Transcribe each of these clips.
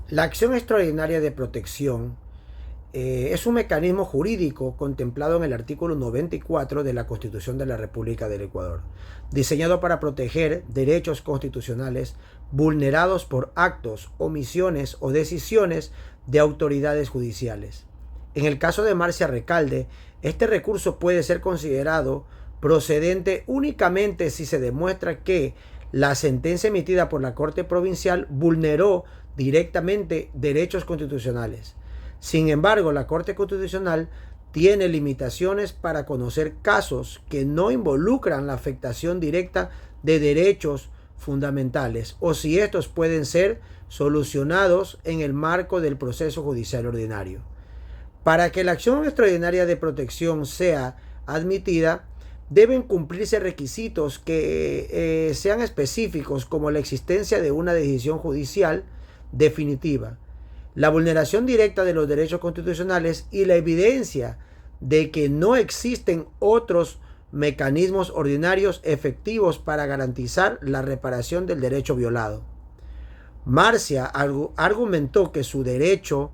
La acción extraordinaria de protección es un mecanismo jurídico contemplado en el artículo 94 de la Constitución de la República del Ecuador, diseñado para proteger derechos constitucionales vulnerados por actos, omisiones o decisiones de autoridades judiciales. En el caso de Marcia Recalde, este recurso puede ser considerado procedente únicamente si se demuestra que la sentencia emitida por la Corte Provincial vulneró directamente derechos constitucionales. Sin embargo, la Corte Constitucional tiene limitaciones para conocer casos que no involucran la afectación directa de derechos fundamentales o si estos pueden ser solucionados en el marco del proceso judicial ordinario. Para que la acción extraordinaria de protección sea admitida, deben cumplirse requisitos que sean específicos, como la existencia de una decisión judicial definitiva, la vulneración directa de los derechos constitucionales y la evidencia de que no existen otros mecanismos ordinarios efectivos para garantizar la reparación del derecho violado. Marcia argumentó que su derecho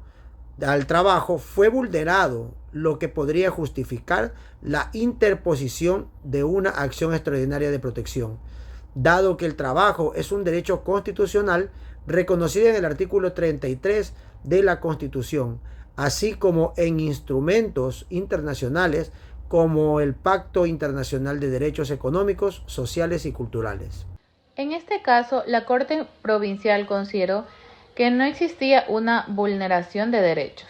al trabajo fue vulnerado, lo que podría justificar la interposición de una acción extraordinaria de protección, dado que el trabajo es un derecho constitucional reconocido en el artículo 33 de la Constitución, así como en instrumentos internacionales como el Pacto Internacional de Derechos Económicos, Sociales y Culturales. En este caso, la Corte Provincial consideró que no existía una vulneración de derechos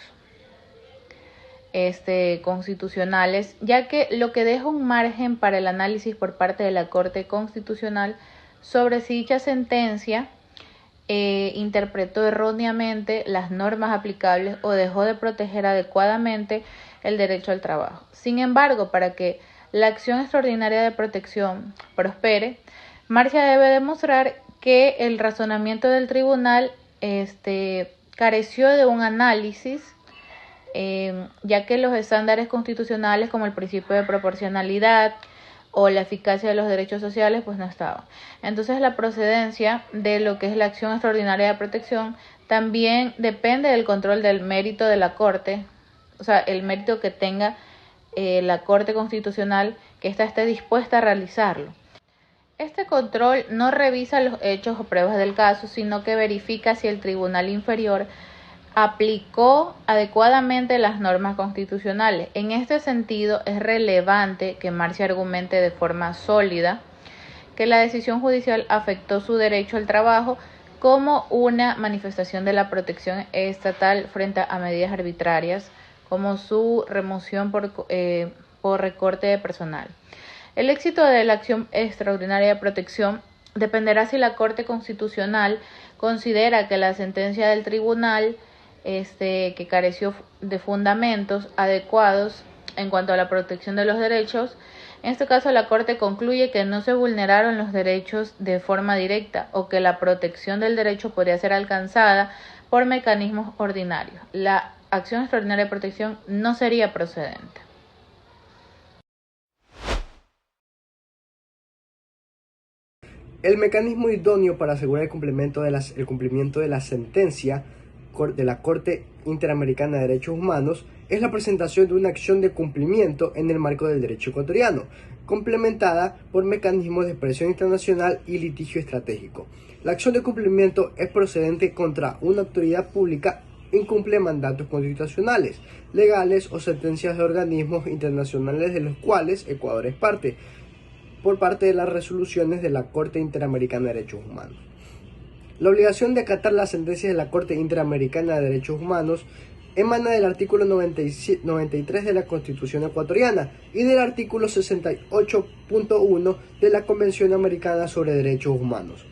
constitucionales, ya que lo que deja un margen para el análisis por parte de la Corte Constitucional sobre si dicha sentencia interpretó erróneamente las normas aplicables o dejó de proteger adecuadamente el derecho al trabajo. Sin embargo, para que la acción extraordinaria de protección prospere, Marcia debe demostrar que el razonamiento del tribunal careció de un análisis, ya que los estándares constitucionales como el principio de proporcionalidad o la eficacia de los derechos sociales pues no estaban. Entonces la procedencia de lo que es la acción extraordinaria de protección también depende del control del mérito de la Corte, o sea, el mérito que tenga la Corte Constitucional, que ésta esté dispuesta a realizarlo. Este control no revisa los hechos o pruebas del caso, sino que verifica si el tribunal inferior aplicó adecuadamente las normas constitucionales. En este sentido, es relevante que Marcia argumente de forma sólida que la decisión judicial afectó su derecho al trabajo como una manifestación de la protección estatal frente a medidas arbitrarias, como su remoción por recorte de personal. El éxito de la acción extraordinaria de protección dependerá si la Corte Constitucional considera que la sentencia del tribunal que careció de fundamentos adecuados en cuanto a la protección de los derechos. En este caso, la Corte concluye que no se vulneraron los derechos de forma directa o que la protección del derecho podría ser alcanzada por mecanismos ordinarios. La acción extraordinaria de protección no sería procedente. El mecanismo idóneo para asegurar el cumplimiento de la sentencia de la Corte Interamericana de Derechos Humanos es la presentación de una acción de cumplimiento en el marco del derecho ecuatoriano, complementada por mecanismos de presión internacional y litigio estratégico. La acción de cumplimiento es procedente contra una autoridad pública incumple mandatos constitucionales, legales o sentencias de organismos internacionales de los cuales Ecuador es parte, por parte de las resoluciones de la Corte Interamericana de Derechos Humanos. La obligación de acatar las sentencias de la Corte Interamericana de Derechos Humanos emana del artículo 93 de la Constitución ecuatoriana y del artículo 68.1 de la Convención Americana sobre Derechos Humanos.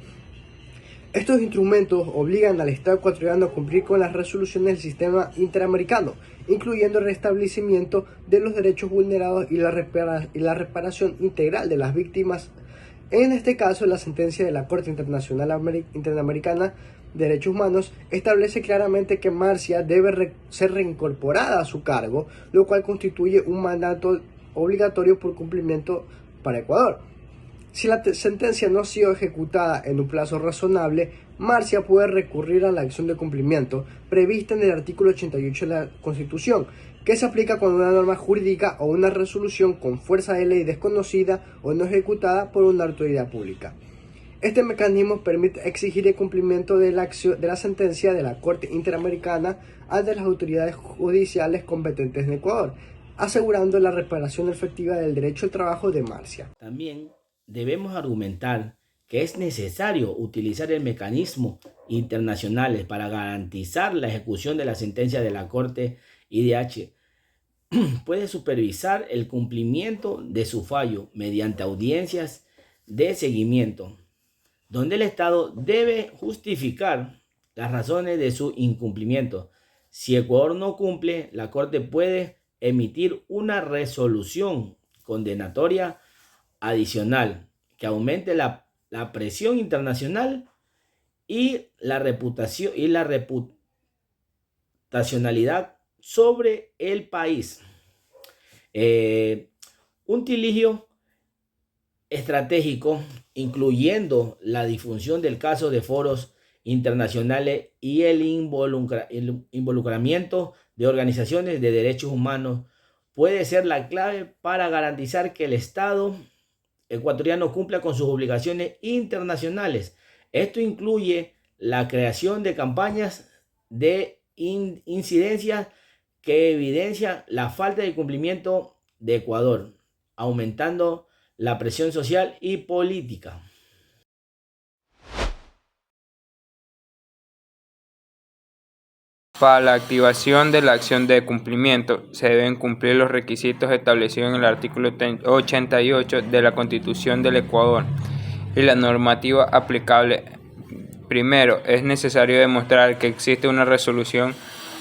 Estos instrumentos obligan al Estado ecuatoriano a cumplir con las resoluciones del sistema interamericano, incluyendo el restablecimiento de los derechos vulnerados y la reparación integral de las víctimas. En este caso, la sentencia de la Corte Interamericana de Derechos Humanos establece claramente que Marcia debe ser reincorporada a su cargo, lo cual constituye un mandato obligatorio por cumplimiento para Ecuador. Si la sentencia no ha sido ejecutada en un plazo razonable, Marcia puede recurrir a la acción de cumplimiento prevista en el artículo 88 de la Constitución, que se aplica cuando una norma jurídica o una resolución con fuerza de ley desconocida o no ejecutada por una autoridad pública. Este mecanismo permite exigir el cumplimiento de la sentencia de la Corte Interamericana ante las autoridades judiciales competentes en Ecuador, asegurando la reparación efectiva del derecho al trabajo de Marcia. También debemos argumentar que es necesario utilizar el mecanismo internacionales para garantizar la ejecución de la sentencia de la Corte IDH. Puede supervisar el cumplimiento de su fallo mediante audiencias de seguimiento, donde el Estado debe justificar las razones de su incumplimiento. Si Ecuador no cumple, la Corte puede emitir una resolución condenatoria adicional que aumente la presión internacional y la reputacionalidad sobre el país. Un litigio estratégico, incluyendo la difusión del caso de foros internacionales y el involucramiento de organizaciones de derechos humanos, puede ser la clave para garantizar que el Estado ecuatoriano cumpla con sus obligaciones internacionales. Esto incluye la creación de campañas de incidencia que evidencian la falta de cumplimiento de Ecuador, aumentando la presión social y política. Para la activación de la acción de cumplimiento se deben cumplir los requisitos establecidos en el artículo 88 de la Constitución del Ecuador y la normativa aplicable. Primero, es necesario demostrar que existe una resolución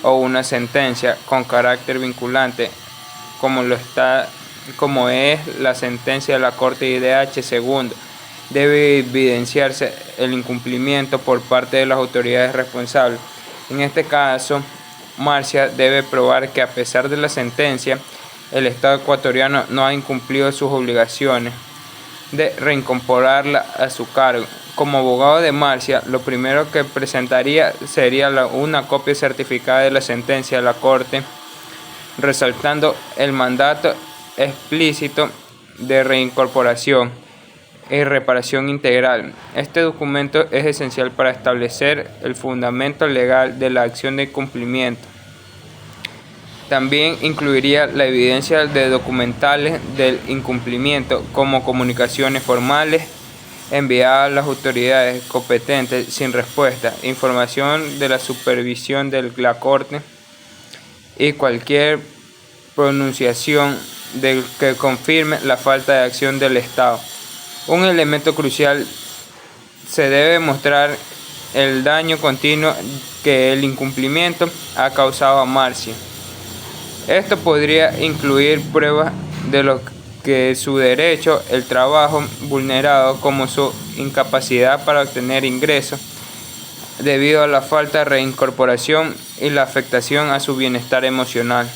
o una sentencia con carácter vinculante, como es la sentencia de la Corte IDH. Segundo, debe evidenciarse el incumplimiento por parte de las autoridades responsables. En este caso, Marcia debe probar que a pesar de la sentencia, el Estado ecuatoriano no ha incumplido sus obligaciones de reincorporarla a su cargo. Como abogado de Marcia, lo primero que presentaría sería una copia certificada de la sentencia de la Corte, resaltando el mandato explícito de reincorporación y reparación integral. Este documento es esencial para establecer el fundamento legal de la acción de cumplimiento. También incluiría la evidencia de documentales del incumplimiento, como comunicaciones formales enviadas a las autoridades competentes sin respuesta, información de la supervisión de la Corte y cualquier pronunciación que confirme la falta de acción del Estado. Un elemento crucial: se debe mostrar el daño continuo que el incumplimiento ha causado a Marcia. Esto podría incluir pruebas de lo que su derecho, el trabajo vulnerado, como su incapacidad para obtener ingresos debido a la falta de reincorporación y la afectación a su bienestar emocional.